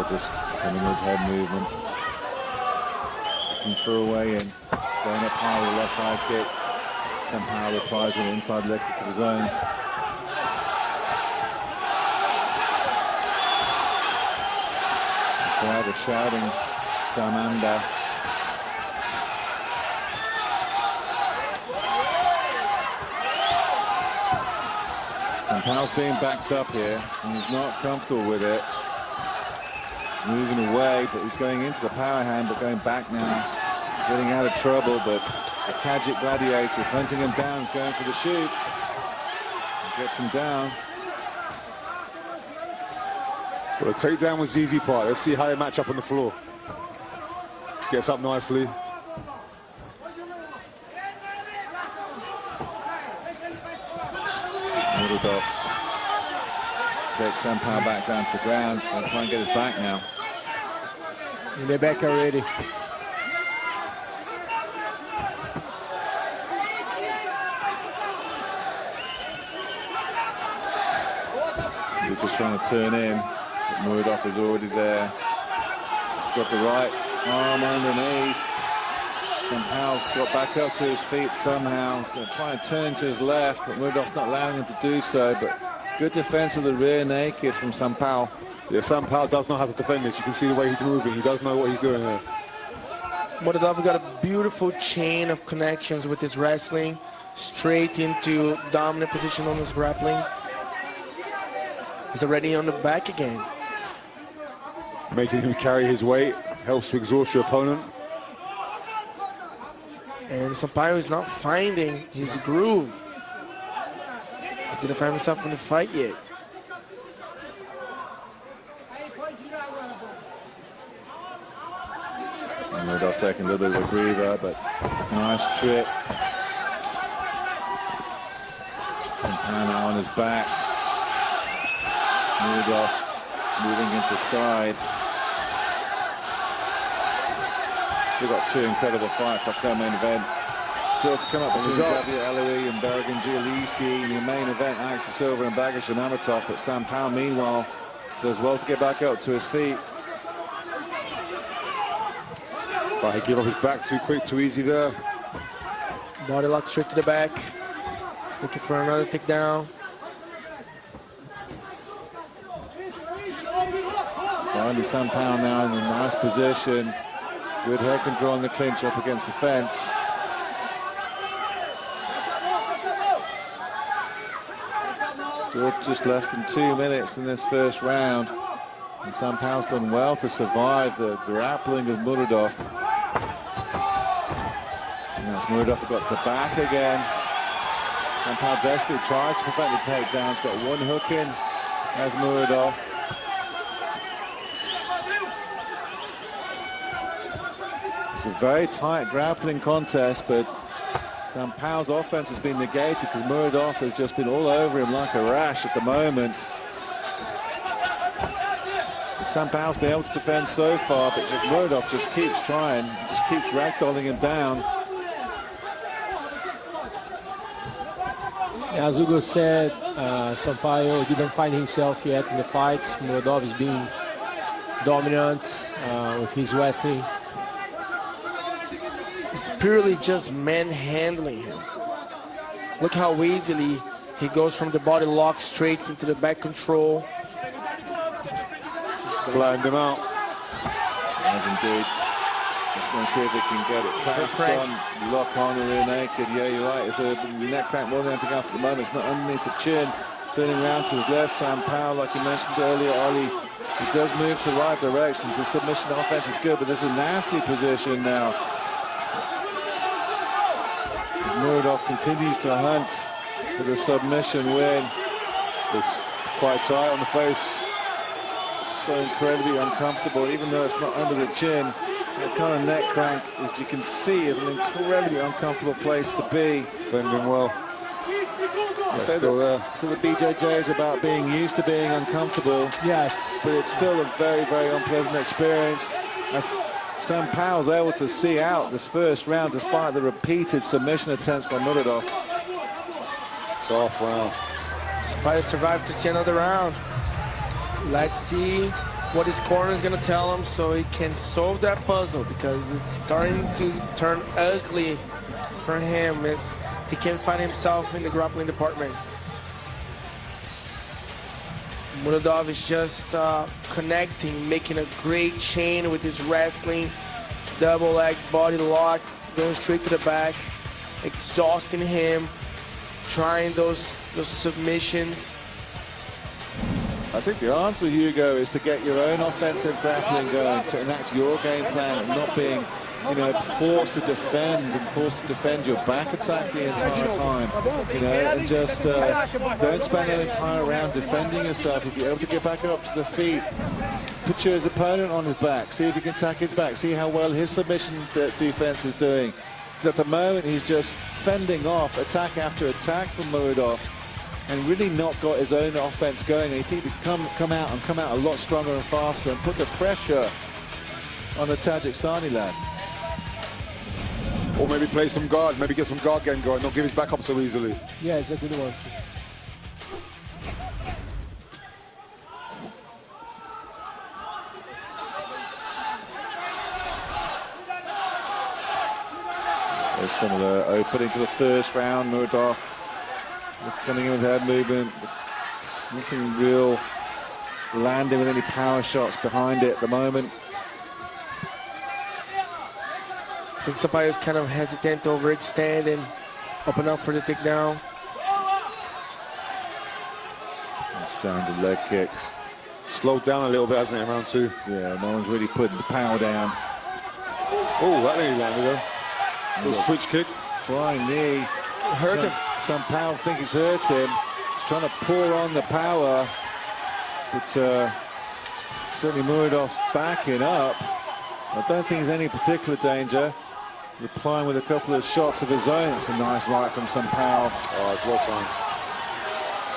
just coming with head movement. Looking for a way in. Going up high with a left high kick. Sampaio replies with an inside leg kick of his own. The crowd are shouting Samandar. Sampaio's being backed up here, and he's not comfortable with it. Moving away, but he's going into the power hand, but going back now. Getting out of trouble, but the Tajik gladiators hunting him down, going for the shoot. Gets him down. Well, the takedown was the easy part. Let's see how they match up on the floor. Gets up nicely. Murodov takes Sampaio back down to the ground. Gonna try and get his back now. They're back already. Lucas trying to turn in, but Murodov is already there. Got the right arm underneath. Sampaio's got back up to his feet somehow. He's going to try and turn to his left, but Murodov's not allowing him to do so. But good defense of the rear naked from Sampaio. Yeah, Sampaio does know how to defend this. You can see the way he's moving. He does know what he's doing here. Murodov got a beautiful chain of connections with his wrestling, straight into dominant position on his grappling. He's already on the back again. Making him carry his weight helps to exhaust your opponent. And Sampaio is not finding his groove. He didn't find himself in the fight yet. Murodov taking a little bit of a breather, but nice trick. Sampaio now on his back. Murodov moving into side. We've got two incredible fights up our main event. Still to come up between Xavier Eloy and Bergen Gialisi in the main event, Alex Silva and Bagish and Amatov. But Sampaio, meanwhile, does well to get back up to his feet. But he gave up his back too quick, too easy there. Body lock straight to the back. He's looking for another takedown. Finally, Sampaio now in a nice position. Good head control in the clinch up against the fence. Still just less than 2 minutes in this first round. And Sampaio's done well to survive the grappling of Murodov. And that's Murodov got the back again. Sampaio desperately tries to prevent the takedown. He's got one hook in as Murodov. It's a very tight grappling contest, but Sampaio's offense has been negated because Murodov has just been all over him like a rash at the moment. Sampaio's been able to defend so far, but Murodov just keeps trying, just keeps ragdolling him down. As Hugo said, Sampaio didn't find himself yet in the fight. Murodov is being dominant with his wrestling. It's purely just manhandling him. Look how easily he goes from the body lock straight into the back control. Flying him out. As indeed. Just going to see if he can get it fast on, lock on the rear naked. Yeah, you're right. It's a neck crank more than anything else at the moment. It's not underneath the chin. Turning around to his left, Sampaio, like you mentioned earlier, Ollie, he does move to the right directions. The submission offense is good, but this is a nasty position now. Murodov continues to hunt for the submission win. It's quite tight on the face. So incredibly uncomfortable, even though it's not under the chin. That kind of neck crank, as you can see, is an incredibly uncomfortable place to be. Defending well. So the BJJ is about being used to being uncomfortable. Yes. But it's still a very, very unpleasant experience. As Sampaio's able to see out this first round despite the repeated submission attempts by Murodov. Tough round. Sampaio survived to see another round. Let's see what his corner is going to tell him so he can solve that puzzle, because it's starting to turn ugly for him as he can't find himself in the grappling department. Murodov is just connecting, making a great chain with his wrestling, double leg body lock, going straight to the back, exhausting him, trying those submissions. I think the answer, Hugo, is to get your own offensive grappling going, to enact your game plan and not being, you know, forced to defend your back attack the entire time, you know, and just don't spend an entire round defending yourself. If you're able to get back up to the feet, put your opponent on his back, see if you can attack his back, see how well his submission defense is doing. Because at the moment, he's just fending off attack after attack from Murodov, and really not got his own offense going. And he needs to come out a lot stronger and faster and put the pressure on the Tajikistani lad. Or maybe play some guard, maybe get some guard game going, not give his back up so easily. Yeah, it's a good one. There's some of the opening to the first round. Murodov coming in with head movement, nothing real landing with any power shots behind it at the moment. I think Sampaio is kind of hesitant to overextend and open up for the takedown. It's down to leg kicks. Slowed down a little bit, hasn't it, in round two? Yeah, no one's really putting the power down. Oh, that nearly landed though. Little switch kick. Flying knee. Hurt him. Sampaio think he's hurt him. He's trying to pour on the power, but certainly Murodov's backing up. I don't think there's any particular danger. Replying with a couple of shots of his own. It's a nice right from Sampaio. Oh, it's well timed.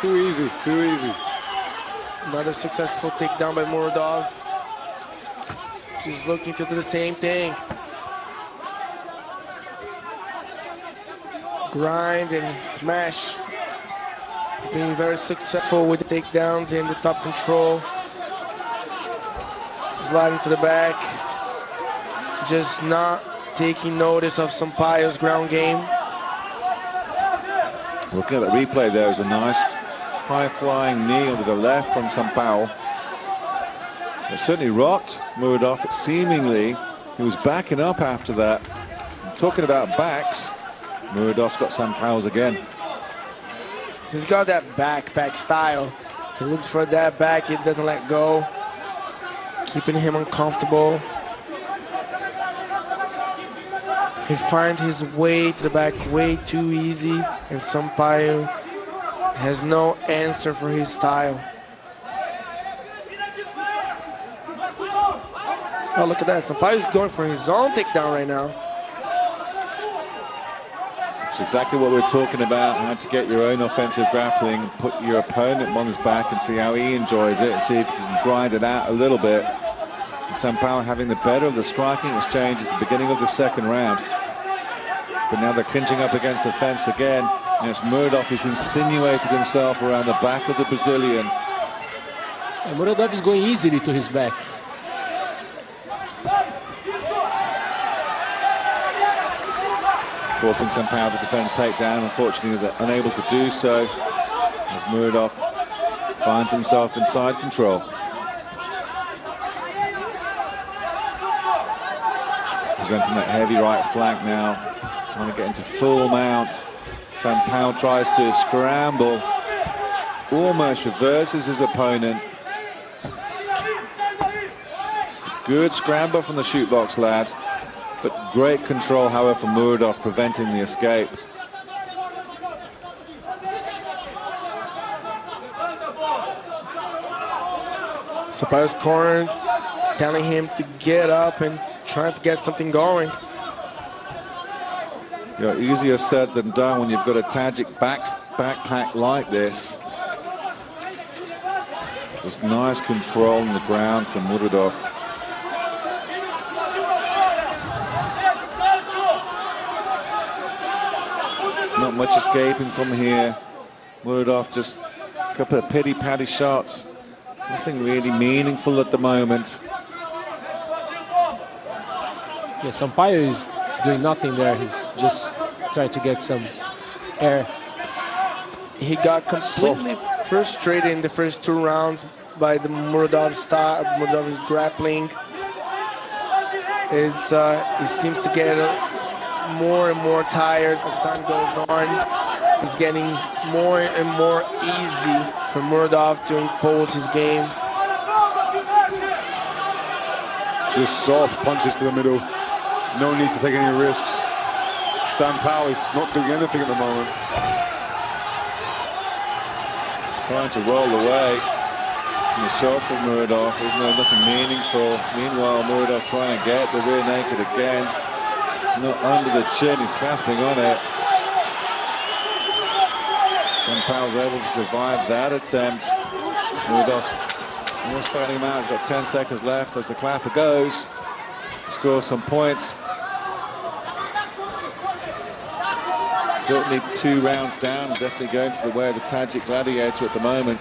Too easy, too easy. Another successful takedown by Murodov. She's looking to do the same thing. Grind and smash. He's being very successful with the takedowns and the top control. Sliding to the back. Just not taking notice of Sampaio's ground game. Looking at the replay, there was a nice high-flying knee under the left from Sampaio. It certainly rocked Murodov. Seemingly, he was backing up after that. I'm talking about backs. Murodov's got Sampaio's again. He's got that back style. He looks for that back, he doesn't let go. Keeping him uncomfortable. He finds his way to the back way too easy, and Sampaio has no answer for his style. Oh, look at that. Sampaio's going for his own takedown right now. It's exactly what we're talking about, how to get your own offensive grappling, put your opponent on his back and see how he enjoys it, and see if you can grind it out a little bit. And Sampaio having the better of the striking exchange at the beginning of the second round. But now they're clinching up against the fence again, and it's Murodov who's insinuated himself around the back of the Brazilian. And Murodov is going easily to his back. Forcing Sampaio to defend a takedown. Unfortunately, he's unable to do so as Murodov finds himself inside control. Presenting that heavy right flank now, trying to get into full mount. Sampaio tries to scramble, almost reverses his opponent. It's a good scramble from the shoot box lad. But great control, however, from Murodov, preventing the escape. Sampaio's corner is telling him to get up and trying to get something going. You know, easier said than done when you've got a Tajik backpack like this. Just nice control on the ground from Murodov. Not much escaping from here. Murodov just a couple of pity-patty shots. Nothing really meaningful at the moment. Yeah, Sampaio is doing nothing there. He's just trying to get some air. He got completely frustrated in the first 2 rounds by the Murodov style, Murodov's grappling. He seems to get more and more tired as time goes on. It's getting more and more easy for Murodov to impose his game. Just soft punches to the middle. No need to take any risks. Sampaio is not doing anything at the moment. Trying to roll away from the shots of Murodov, even though nothing meaningful. Meanwhile, Murodov trying to get the rear naked again. Not under the chin, he's clasping on it. Sampaio's able to survive that attempt. Murodov's almost fighting him out. He's got 10 seconds left as the clapper goes. Scores some points. Certainly 2 rounds down, definitely going to the way of the Tajik gladiator at the moment.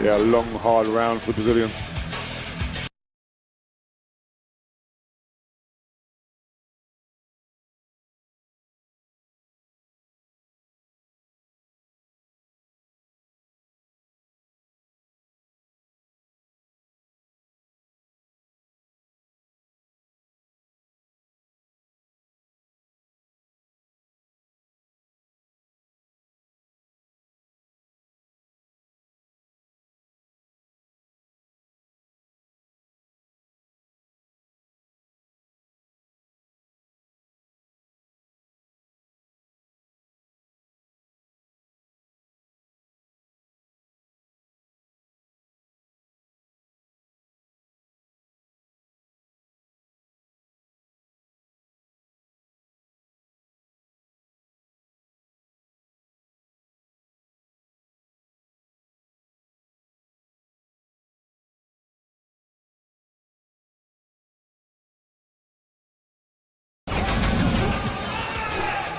Yeah, a long, hard round for the Brazilian.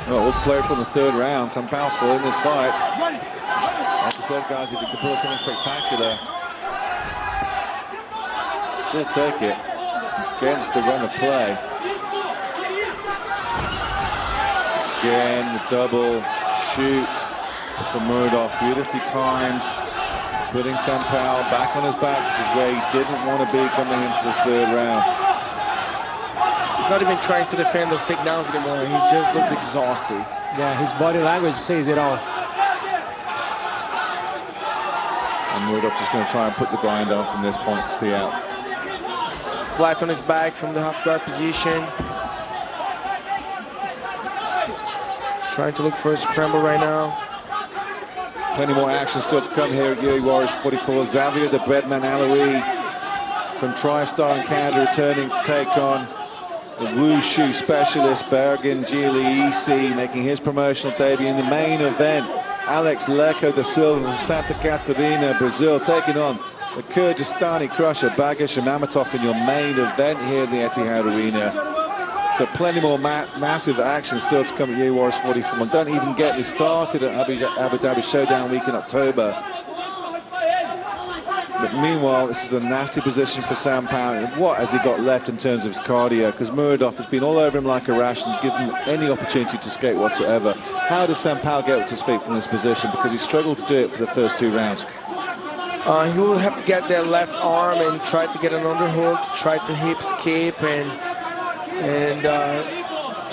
Well, let's play from the 3rd round. Sampaio still in this fight. Like I said, guys, if you can pull something spectacular, still take it against the run of play. Again, the double shoot for Murodov, beautifully timed, putting Sampaio back on his back, which is where he didn't want to be coming into the 3rd round. He's not even trying to defend those takedowns anymore. He just looks exhausted. Yeah, his body language says it all. And Murodov just going to try and put the grind on from this point to see out. Just flat on his back from the half guard position. Trying to look for a scramble right now. Plenty more action still to come here at UE Warriors 44. Xavier the Breadman Aloui from TriStar in Canada returning to take on the wushu specialist Bergen Gili making his promotional debut in the main event. Alex Leco da Silva from Santa Catarina, Brazil, taking on the Kyrgyzstani crusher Bagish Mamatov in your main event here in the Etihad Arena. So plenty more massive action still to come at UE Warriors 44. And don't even get me started at Abu Dhabi Showdown week in October. But meanwhile, this is a nasty position for Sampaio. What has he got left in terms of his cardio? Because Murodov has been all over him like a rash and given him any opportunity to escape whatsoever. How does Sampaio get to his feet from this position? Because he struggled to do it for the first 2 rounds. He will have to get that left arm and try to get an underhook, try to hip escape and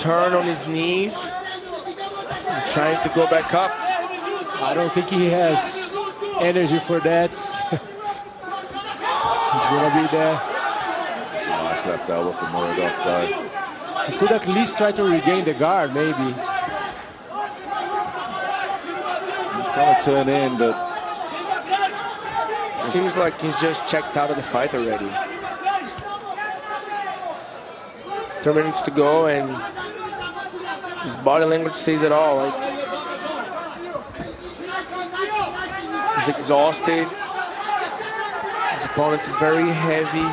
turn on his knees, and trying to go back up. I don't think he has energy for that. He's gonna be there. It's a nice left elbow from Murodov though. He could at least try to regain the guard, maybe. He's trying to turn in, but it seems like he's just checked out of the fight already. 3 minutes to go, and his body language says it all. Like, he's exhausted. His opponent is very heavy.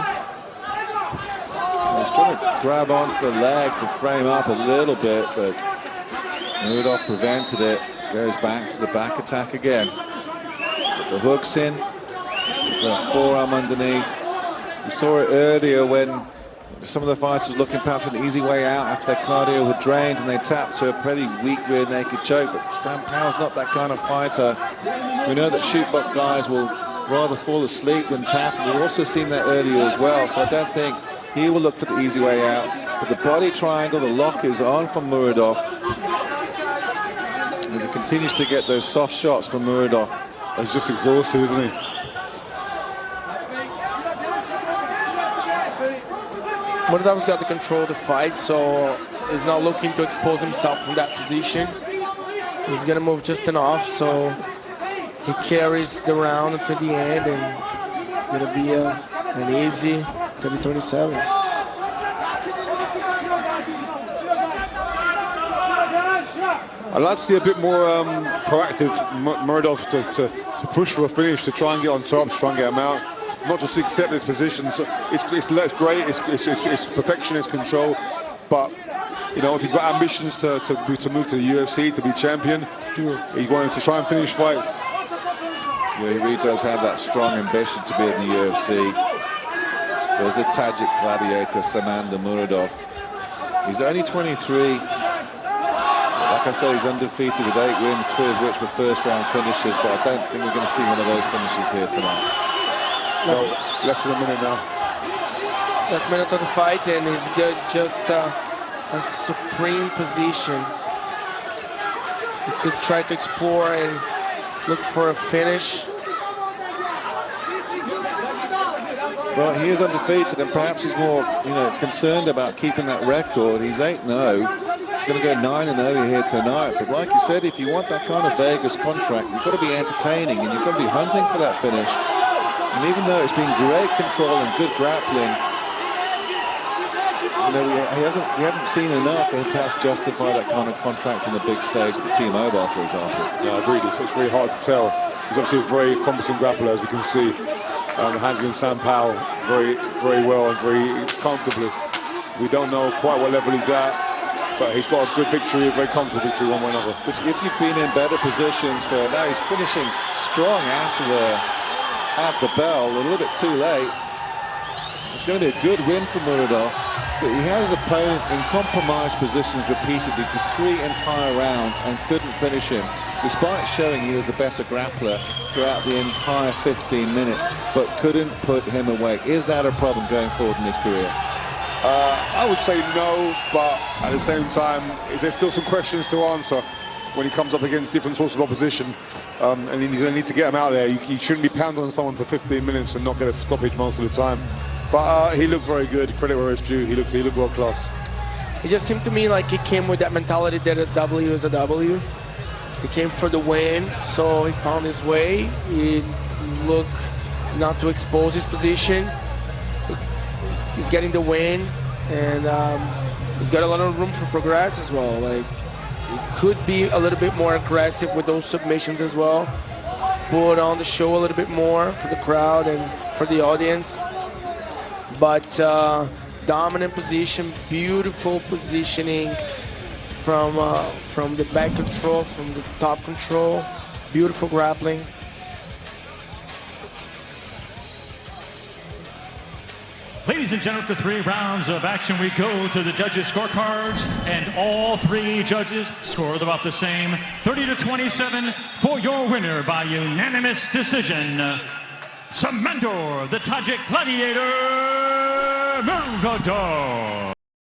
He's trying to grab onto the leg to frame up a little bit, but Murodov prevented it. Goes back to the back attack again. Put the hooks in. The forearm underneath. We saw it earlier when some of the fighters were looking perhaps for an easy way out after their cardio had drained and they tapped to a pretty weak rear naked choke. But Sampaio's not that kind of fighter. We know that shoot-buck guys will rather fall asleep than tap. We've also seen that earlier as well. So I don't think he will look for the easy way out. But the body triangle, the lock is on from Murodov. As he continues to get those soft shots from Murodov. He's just exhausted, isn't he? Murodov's got the control of the fight, so he's not looking to expose himself from that position. He's going to move just enough, so he carries the round until the end, and it's going to be an easy 30-27. I'd like to see a bit more proactive Murodov to push for a finish, to try and get on top, to try and get him out. Not just accept this position. So it's great, it's perfection, it's control, but you know, if he's got ambitions to move to the UFC, to be champion, he's wanting to try and finish fights. Yeah, he really does have that strong ambition to be in the UFC. There's the Tajik gladiator Samandar Murodov. He's only 23. Like I say, he's undefeated with 8 wins, 3 of which were first-round finishes, but I don't think we're going to see one of those finishes here tonight. Less than a minute now. Last minute of the fight, and he's got just a supreme position. He could try to explore and look for a finish. Well, he is undefeated, and perhaps he's more, concerned about keeping that record. He's 8-0. He's going to go 9-0 here tonight. But like you said, if you want that kind of Vegas contract, you've got to be entertaining, and you've got to be hunting for that finish. And even though it's been great control and good grappling, we haven't seen enough to perhaps justify that kind of contract on the big stage at the T-Mobile, for example. Yeah, I agree. It's very hard to tell. He's obviously a very competent grappler, as we can see, handling Sampaio very, very well and very comfortably. We don't know quite what level he's at, but he's got a good victory, a very comfortable victory one way or another. But if you've been in better positions for now, he's finishing strong after the bell, a little bit too late. It's going to be a good win for Murodov, but he had his opponent in compromised positions repeatedly for 3 entire rounds and couldn't finish him, despite showing he was the better grappler throughout the entire 15 minutes, but couldn't put him away. Is that a problem going forward in his career? I would say no, but at the same time, there's still some questions to answer when he comes up against different sorts of opposition. And he's going to need to get him out there. You shouldn't be pounding on someone for 15 minutes and not get a stoppage most of the time. But he looked very good. Credit where it's due. He looked world class. It just seemed to me like he came with that mentality that a W is a W. He came for the win, so he found his way. He looked not to expose his position. He's getting the win, and he's got a lot of room for progress as well. Like, he could be a little bit more aggressive with those submissions as well. Put on the show a little bit more for the crowd and for the audience. But dominant position, beautiful positioning from the back control, from the top control, beautiful grappling. Ladies and gentlemen, after 3 rounds of action, we go to the judges' scorecards, and all 3 judges scored about the same, 30-27 for your winner by unanimous decision, Samandar, the Tajik gladiator, Murodov.